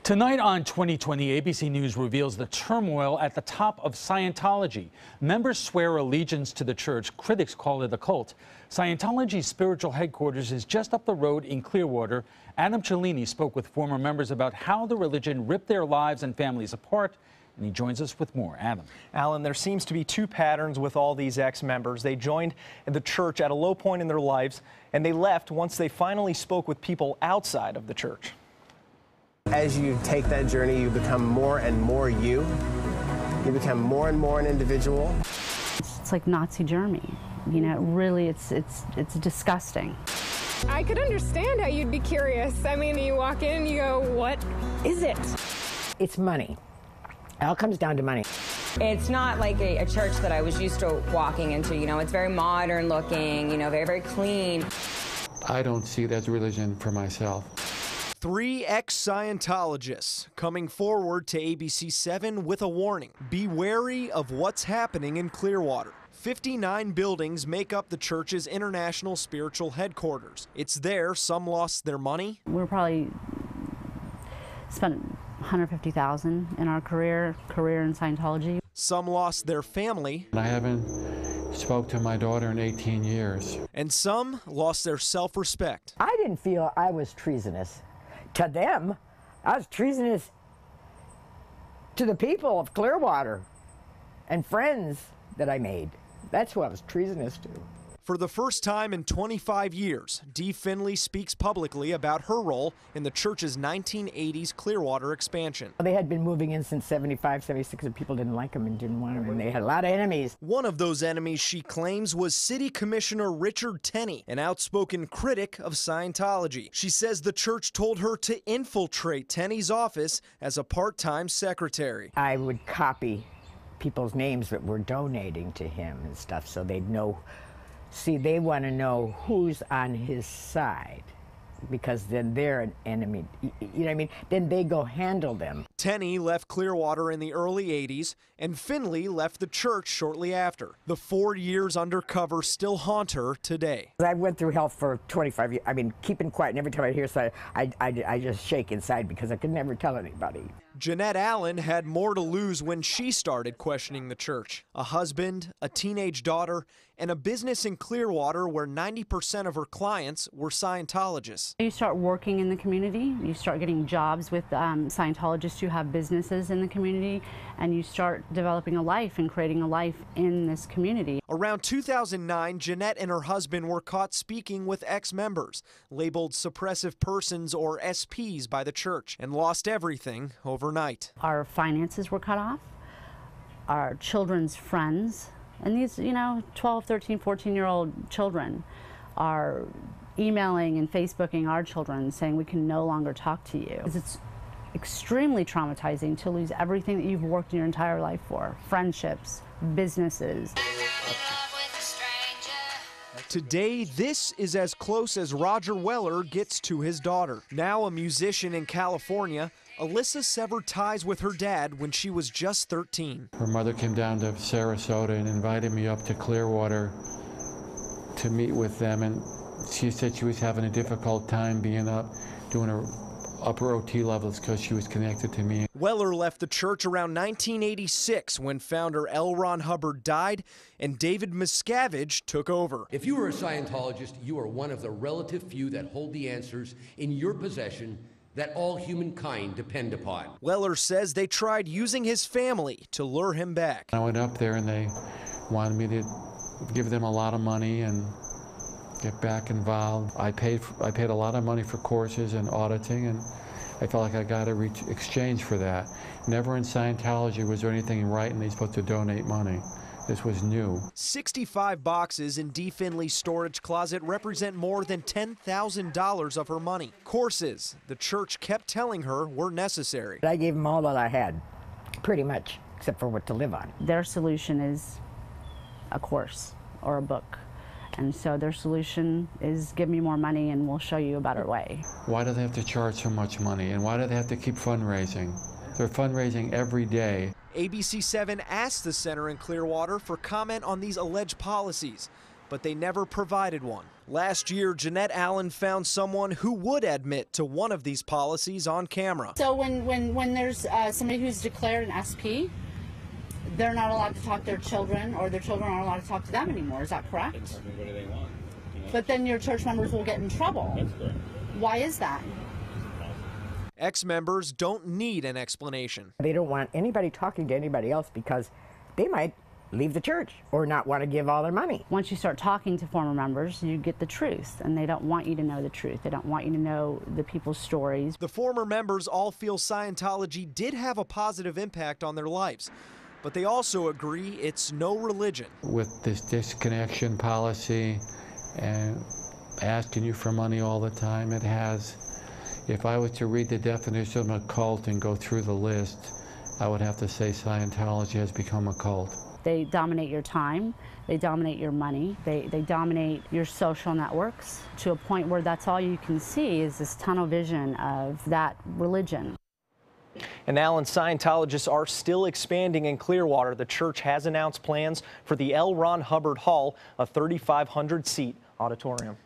Tonight on 2020, ABC News reveals the turmoil at the top of Scientology. Members swear allegiance to the church. Critics call it a cult. Scientology's spiritual headquarters is just up the road in Clearwater. Adam Cellini spoke with former members about how the religion ripped their lives and families apart, and he joins us with more. Adam. Alan, there seems to be two patterns with all these ex-members. They joined the church at a low point in their lives, and they left once they finally spoke with people outside of the church. As you take that journey, you become more and more you. You become more and more an individual. It's like Nazi Germany. You know, really, it's disgusting. I could understand how you'd be curious. I mean, you walk in and you go, what is it? It's money. It all comes down to money. It's not like a church that I was used to walking into. You know, it's very modern looking, you know, very, very clean. I don't see it as religion for myself. 3 ex-Scientologists coming forward to ABC 7 with a warning. Be wary of what's happening in Clearwater. 59 buildings make up the church's international spiritual headquarters. It's there some lost their money. We're probably spent $150,000 in our career in Scientology. Some lost their family. I haven't spoke to my daughter in 18 years. And some lost their self-respect. I didn't feel I was treasonous. To them, I was treasonous to the people of Clearwater and friends that I made. That's who I was treasonous to. For the first time in 25 years, Dee Finley speaks publicly about her role in the church's 1980s Clearwater expansion. They had been moving in since 75, 76, and people didn't like them and didn't want them, and they had a lot of enemies. One of those enemies, she claims, was City Commissioner Richard Tenney, an outspoken critic of Scientology. She says the church told her to infiltrate Tenney's office as a part-time secretary. I would copy people's names that were donating to him and stuff so they'd know. See, they want to know who's on his side, because then they're an enemy. You know what I mean? Then they go handle them. Tenney left Clearwater in the early 80s, and Finley left the church shortly after. The 4 years undercover still haunt her today. I went through hell for 25 years. I mean, keeping quiet, and every time I hear something, I just shake inside because I could never tell anybody. Jeanette Allen had more to lose when she started questioning the church. A husband, a teenage daughter, and a business in Clearwater where 90% of her clients were Scientologists. You start working in the community, you start getting jobs with Scientologists who have businesses in the community, and you start developing a life and creating a life in this community. Around 2009, Jeanette and her husband were caught speaking with ex-members, labeled suppressive persons or SPs by the church, and lost everything overnight. Our finances were cut off, our children's friends, and these, you know, 12, 13, 14-year-old children are emailing and Facebooking our children saying we can no longer talk to you. It's extremely traumatizing to lose everything that you've worked your entire life for, friendships, businesses. Today, this is as close as Roger Weller gets to his daughter. Now a musician in California, Alyssa severed ties with her dad when she was just 13. Her mother came down to Sarasota and invited me up to Clearwater to meet with them, and she said she was having a difficult time being up, doing her upper OT levels because she was connected to me. Weller left the church around 1986 when founder L. Ron Hubbard died and David Miscavige took over. If you are a Scientologist, you are one of the relative few that hold the answers in your possession that all humankind depend upon. Weller says they tried using his family to lure him back. I went up there and they wanted me to give them a lot of money and get back involved. I paid a lot of money for courses and auditing, and I felt like I got a exchange for that. Never in Scientology was there anything in writing they're supposed to donate money. This was new. 65 boxes in Dee Finley's storage closet represent more than $10,000 of her money. Courses the church kept telling her were necessary. I gave them all that I had, pretty much, except for what to live on. Their solution is a course or a book. And so their solution is give me more money and we'll show you a better way. Why do they have to charge so much money? And why do they have to keep fundraising? They're fundraising every day. ABC 7 asked the center in Clearwater for comment on these alleged policies. but they never provided one. Last year, Jeanette Allen found someone who would admit to one of these policies on camera. So when there's somebody who's declared an SP, they're not allowed to talk to their children, or their children aren't allowed to talk to them anymore. Is that correct? What do they want? You know? But then your church members will get in trouble. That's correct. Why is that? Ex-members don't need an explanation. They don't want anybody talking to anybody else because they might leave the church or not want to give all their money. Once you start talking to former members, you get the truth, and they don't want you to know the truth. They don't want you to know the people's stories. The former members all feel Scientology did have a positive impact on their lives, but they also agree it's no religion. With this disconnection policy and asking you for money all the time, it has. If I was to read the definition of a cult and go through the list, I would have to say Scientology has become a cult. They dominate your time, they dominate your money, they dominate your social networks to a point where that's all you can see is this tunnel vision of that religion. And Alan, Scientologists are still expanding in Clearwater. The church has announced plans for the L. Ron Hubbard Hall, a 3,500-seat auditorium.